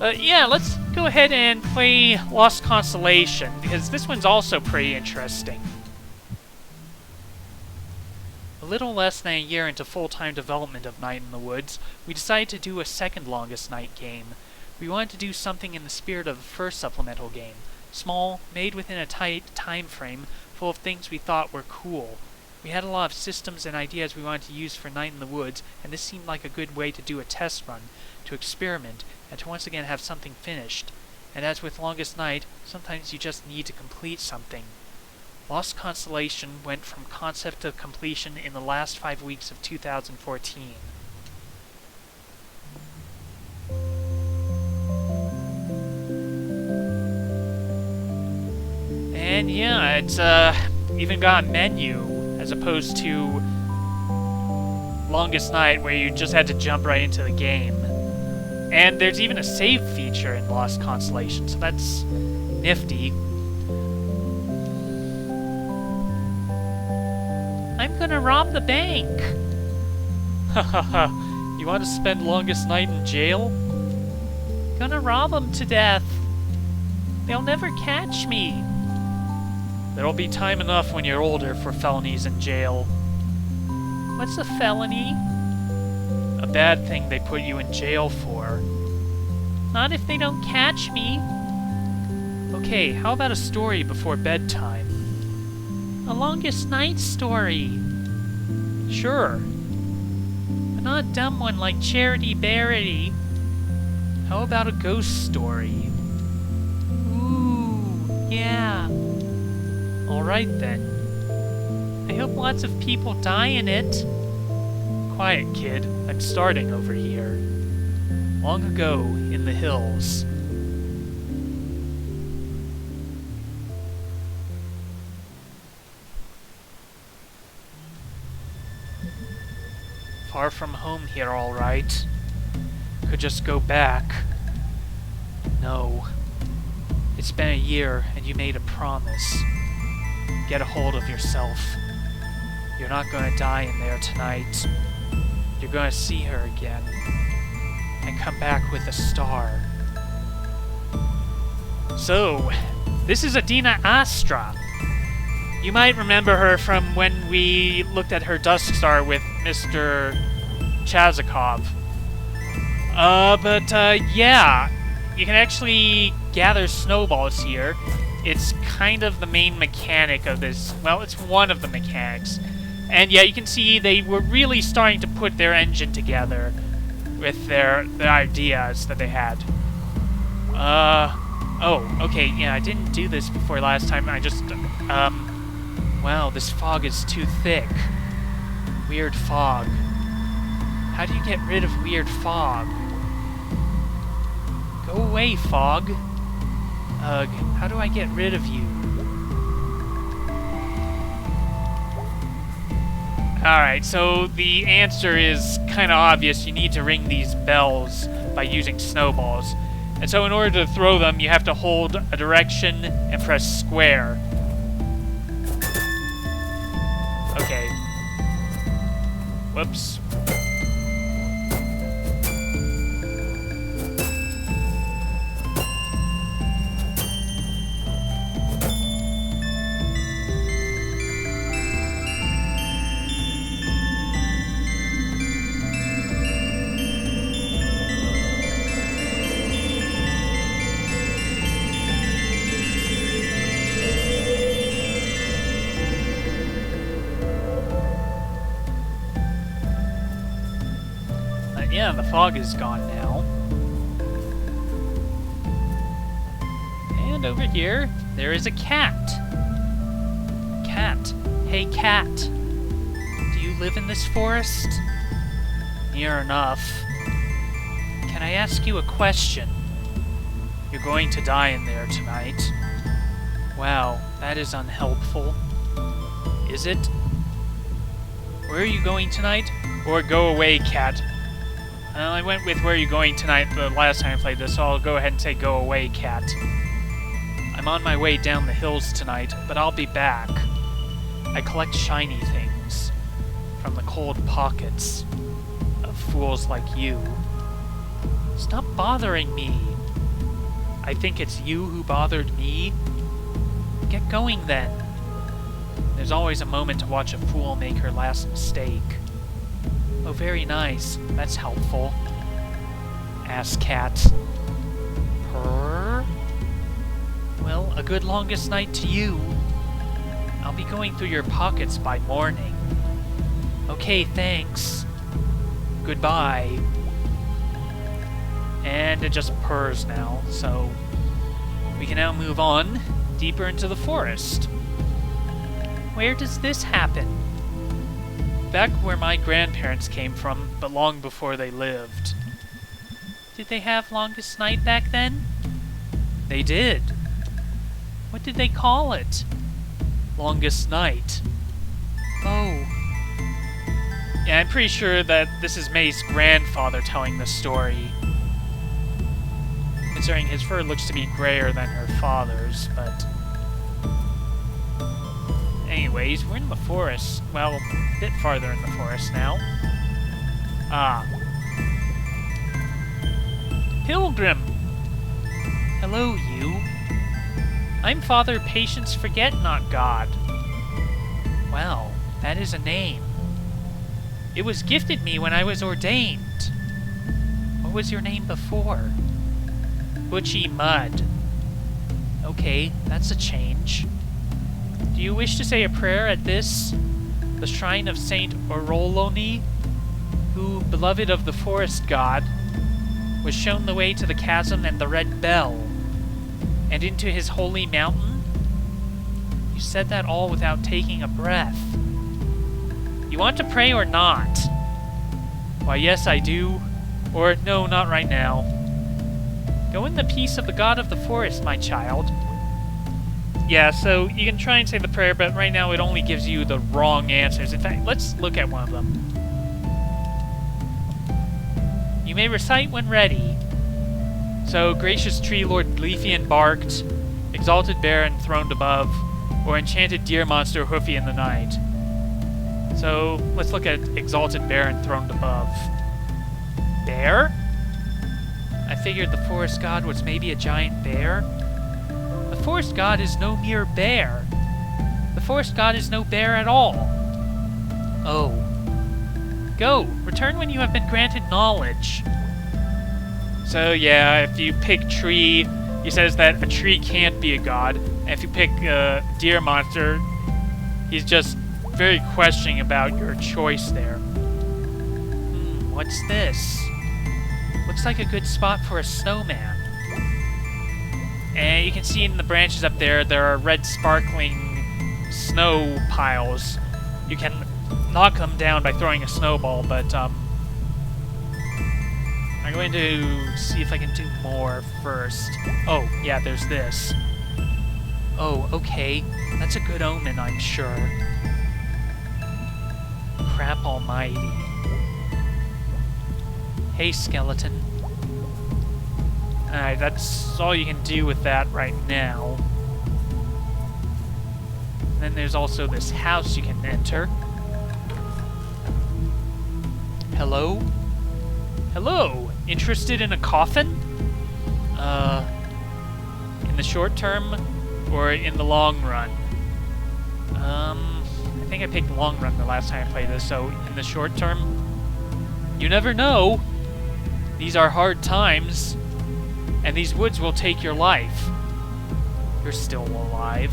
Yeah, let's go ahead and play Lost Constellation, because this one's also pretty interesting. A little less than a year into full-time development of Night in the Woods, we decided to do a second Longest Night game. We wanted to do something in the spirit of the first supplemental game. Small, made within a tight time frame, full of things we thought were cool. We had a lot of systems and ideas we wanted to use for Night in the Woods, and this seemed like a good way to do a test run, to experiment, and to once again have something finished. And as with Longest Night, sometimes you just need to complete something. Lost Constellation went from concept to completion in the last 5 weeks of 2014. And yeah, it's even got a menu as opposed to Longest Night where you just had to jump right into the game. And there's even a save feature in Lost Constellation, so that's nifty. I'm gonna rob the bank! Hahaha, you want to spend Longest Night in jail? Gonna rob them to death. They'll never catch me. There'll be time enough when you're older for felonies in jail. What's a felony? A bad thing they put you in jail for. Not if they don't catch me. Okay, how about a story before bedtime? A Longest Night story. Sure. But not a dumb one like Charity Barity. How about a ghost story? Ooh, yeah. Alright then. I hope lots of people die in it. Quiet, kid. I'm starting over here. Long ago, in the hills. Far from home here, all right. Could just go back. No. It's been a year, and you made a promise. Get a hold of yourself. You're not gonna die in there tonight. You're gonna see her again. And come back with a star. So, this is Adina Astra. You might remember her from when we looked at her Dusk Star with Mr. Chazakov. Yeah. You can actually gather snowballs here. It's kind of the main mechanic of this. Well, it's one of the mechanics. And yeah, you can see they were really starting to put their engine together with their ideas that they had. Oh, okay, yeah, I didn't do this before last time. I just, wow, this fog is too thick. Weird fog. How do you get rid of weird fog? Go away, fog. Ugh, how do I get rid of you? Alright, so the answer is kind of obvious. You need to ring these bells by using snowballs. And so in order to throw them, you have to hold a direction and press square. Okay. Whoops. Yeah, the fog is gone now. And over here, there is a cat. Cat. Hey, cat. Do you live in this forest? Near enough. Can I ask you a question? You're going to die in there tonight. Wow, that is unhelpful. Is it? Where are you going tonight? Or go away, cat. Well, I went with where are you going tonight the last time I played this, so I'll go ahead and say go away, cat. I'm on my way down the hills tonight, but I'll be back. I collect shiny things from the cold pockets of fools like you. Stop bothering me. I think it's you who bothered me. Get going then. There's always a moment to watch a fool make her last mistake. Oh, very nice. That's helpful. Ass cat. Purr? Well, a good longest night to you. I'll be going through your pockets by morning. Okay, thanks. Goodbye. And it just purrs now, so we can now move on deeper into the forest. Where does this happen? Back where my grandparents came from, but long before they lived. Did they have longest night back then? They did. What did they call it? Longest night. Oh. Yeah, I'm pretty sure that this is May's grandfather telling the story. Considering his fur looks to be grayer than her father's, but... Anyways, we're in the forest. Well, a bit farther in the forest now. Ah. Pilgrim! Hello, you. I'm Father Patience Forget-Not-God. Well, that is a name. It was gifted me when I was ordained. What was your name before? Butchie Mud. Okay, that's a change. Do you wish to say a prayer at this, the shrine of Saint Oroloni, who, beloved of the forest god, was shown the way to the chasm and the red bell, and into his holy mountain? You said that all without taking a breath. You want to pray or not? Why, yes, I do. Or, no, not right now. Go in the peace of the god of the forest, my child. Yeah, so you can try and say the prayer, but right now it only gives you the wrong answers. In fact, let's look at one of them. You may recite when ready. So, gracious tree lord leafy and barked, exalted bear enthroned above, or enchanted deer monster hoofy in the night. So, let's look at exalted bear enthroned above. Bear? I figured the forest god was maybe a giant bear. The forest god is no mere bear. The forest god is no bear at all. Oh. Go, return when you have been granted knowledge. So yeah, if you pick tree, he says that a tree can't be a god. And if you pick deer monster, he's just very questioning about your choice there. What's this? Looks like a good spot for a snowman. And you can see in the branches up there, there are red sparkling snow piles. You can knock them down by throwing a snowball, but I'm going to see if I can do more first. Oh, yeah, there's this. Oh, okay. That's a good omen, I'm sure. Crap almighty. Hey, skeleton. Alright, that's all you can do with that right now. And then there's also this house you can enter. Hello? Hello! Interested in a coffin? In the short term, or in the long run? I think I picked long run the last time I played this, so in the short term, you never know. These are hard times, and these woods will take your life. You're still alive.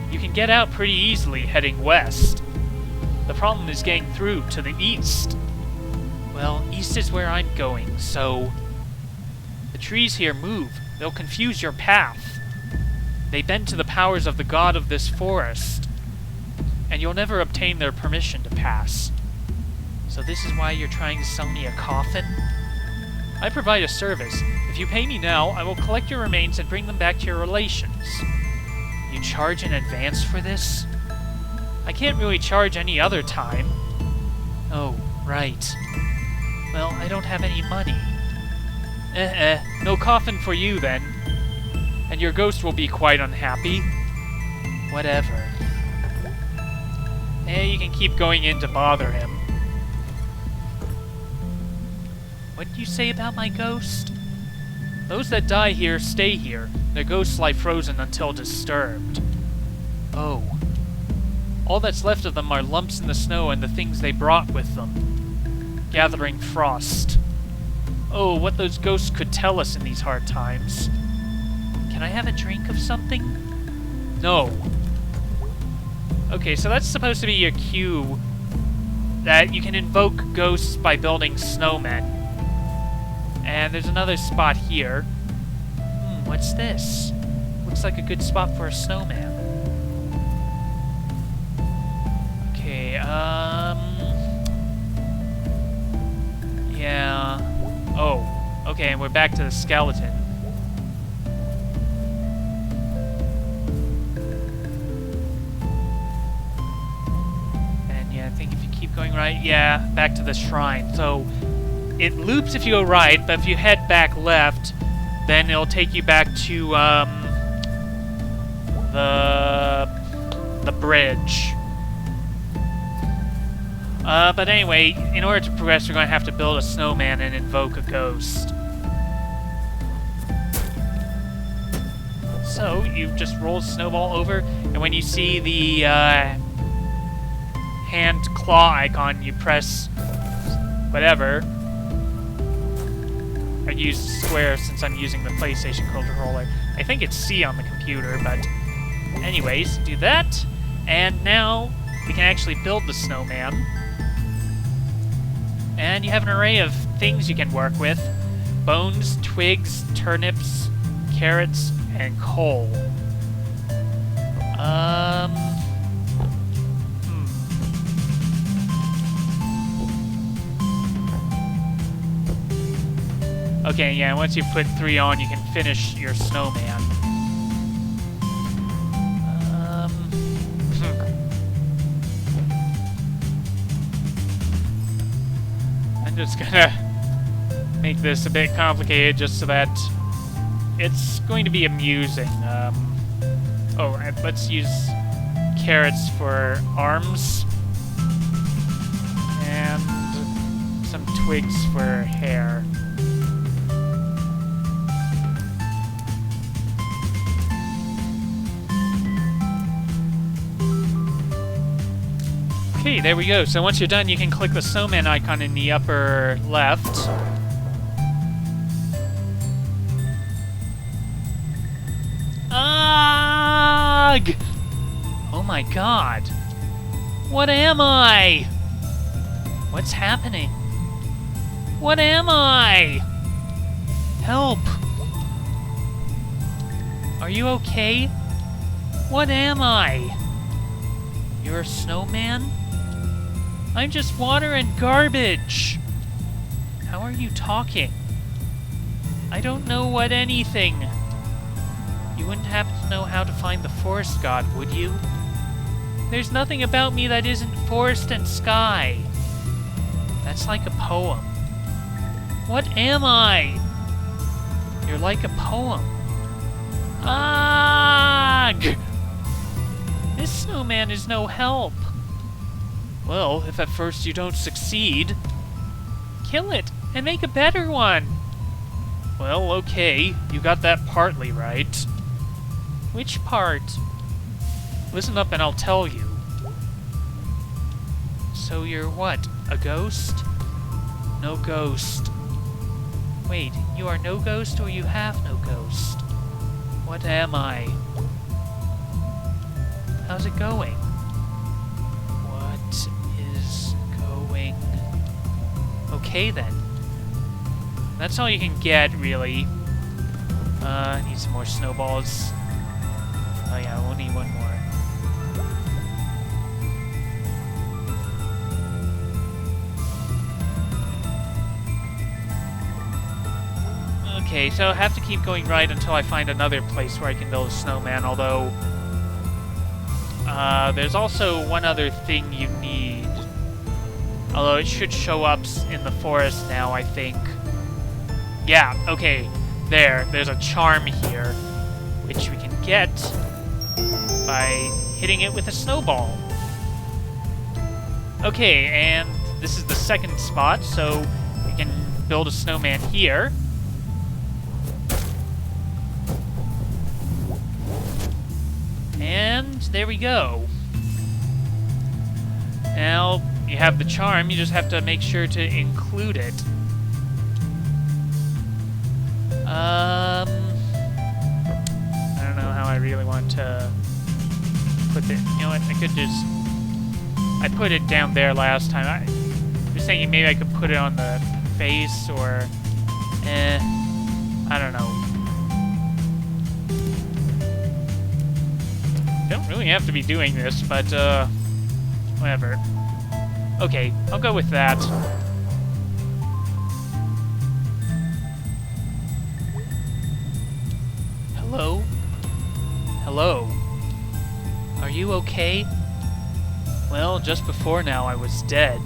You can get out pretty easily heading west. The problem is getting through to the east. Well, east is where I'm going, so... The trees here move. They'll confuse your path. They bend to the powers of the god of this forest. And you'll never obtain their permission to pass. So this is why you're trying to sell me a coffin? I provide a service. If you pay me now, I will collect your remains and bring them back to your relations. You charge in advance for this? I can't really charge any other time. Oh, right. Well, I don't have any money. No coffin for you, then. And your ghost will be quite unhappy. Whatever. You can keep going in to bother him. What did you say about my ghost? Those that die here stay here. Their ghosts lie frozen until disturbed. Oh. All that's left of them are lumps in the snow and the things they brought with them. Gathering frost. Oh, what those ghosts could tell us in these hard times. Can I have a drink of something? No. Okay, so that's supposed to be your cue that you can invoke ghosts by building snowmen. And there's another spot here. What's this? Looks like a good spot for a snowman. Okay, yeah. Oh, okay, and we're back to the skeleton. And yeah, I think if you keep going right, yeah, back to the shrine. So, it loops if you go right, but if you head back left, then it'll take you back to, the bridge. But anyway, in order to progress, you're going to have to build a snowman and invoke a ghost. So, you just roll a snowball over, and when you see the, hand claw icon, you press whatever. I use square since I'm using the PlayStation controller. I think it's C on the computer, but anyways, do that. And now we can actually build the snowman. And you have an array of things you can work with. Bones, twigs, turnips, carrots, and coal. Okay, yeah, once you put 3 on, you can finish your snowman. I'm just gonna make this a bit complicated just so that it's going to be amusing. Oh, and let's use carrots for arms. And some twigs for hair. Okay, there we go. So once you're done, you can click the snowman icon in the upper left. Ugh! Oh my god. What am I? What's happening? What am I? Help! Are you okay? What am I? You're a snowman? I'm just water and garbage. How are you talking? I don't know what anything. You wouldn't happen to know how to find the forest god, would you? There's nothing about me that isn't forest and sky. That's like a poem. What am I? You're like a poem. Ugh! This snowman is no help. Well, if at first you don't succeed, kill it and make a better one. Well, okay, you got that partly right. Which part? Listen up and I'll tell you. So you're what, a ghost? No ghost. Wait, you are no ghost or you have no ghost? What am I? How's it going? What is going... Okay then. That's all you can get, really. Need some more snowballs. Oh yeah, we'll need one more. Okay, so I have to keep going right until I find another place where I can build a snowman, although... there's also one other thing you need. Although it should show up in the forest now, I think. Yeah, okay. There's a charm here, which we can get by hitting it with a snowball. Okay, and this is the second spot, so we can build a snowman here. And there we go. Now, you have the charm, you just have to make sure to include it. I don't know how I really want to put it. You know what, I could just... I put it down there last time. I was thinking maybe I could put it on the face, or... I don't know. Don't really have to be doing this, but, whatever. Okay, I'll go with that. Hello? Hello? Are you okay? Well, just before now I was dead.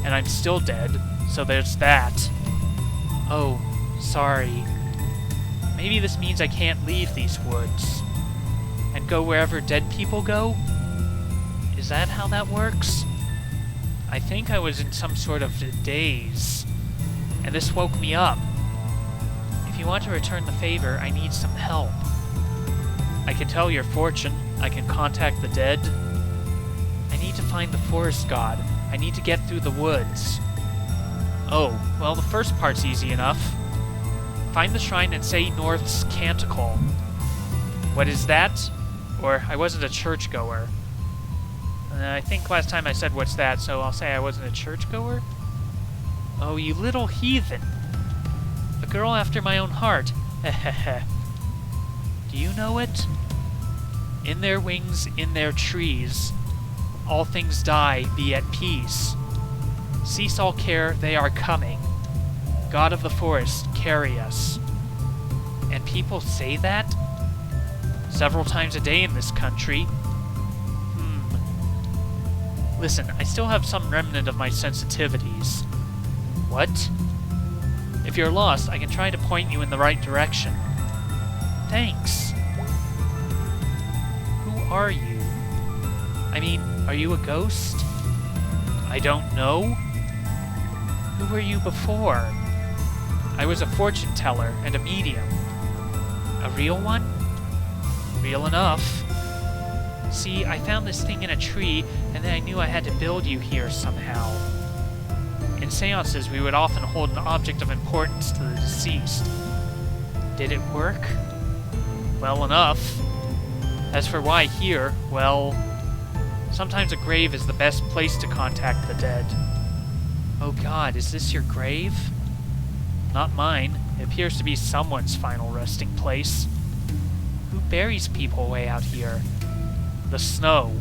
And I'm still dead, so there's that. Oh, sorry. Maybe this means I can't leave these woods. And go wherever dead people go? Is that how that works? I think I was in some sort of daze, and this woke me up. If you want to return the favor, I need some help. I can tell your fortune. I can contact the dead. I need to find the forest god. I need to get through the woods. Oh, well, the first part's easy enough. Find the shrine and say North's Canticle. What is that? Or, I wasn't a churchgoer. I think last time I said what's that, so I'll say I wasn't a churchgoer? Oh, you little heathen. A girl after my own heart. Hehehe. Do you know it? In their wings, in their trees. All things die, be at peace. Cease all care, they are coming. God of the forest, carry us. And people say that? Several times a day in this country. Listen, I still have some remnant of my sensitivities. What? If you're lost, I can try to point you in the right direction. Thanks. Who are you? I mean, are you a ghost? I don't know. Who were you before? I was a fortune teller and a medium. A real one? Real enough. See, I found this thing in a tree, and then I knew I had to build you here somehow. In seances, we would often hold an object of importance to the deceased. Did it work? Well enough. As for why here, well... sometimes a grave is the best place to contact the dead. Oh god, is this your grave? Not mine. It appears to be someone's final resting place. Who buries people way out here? The snow.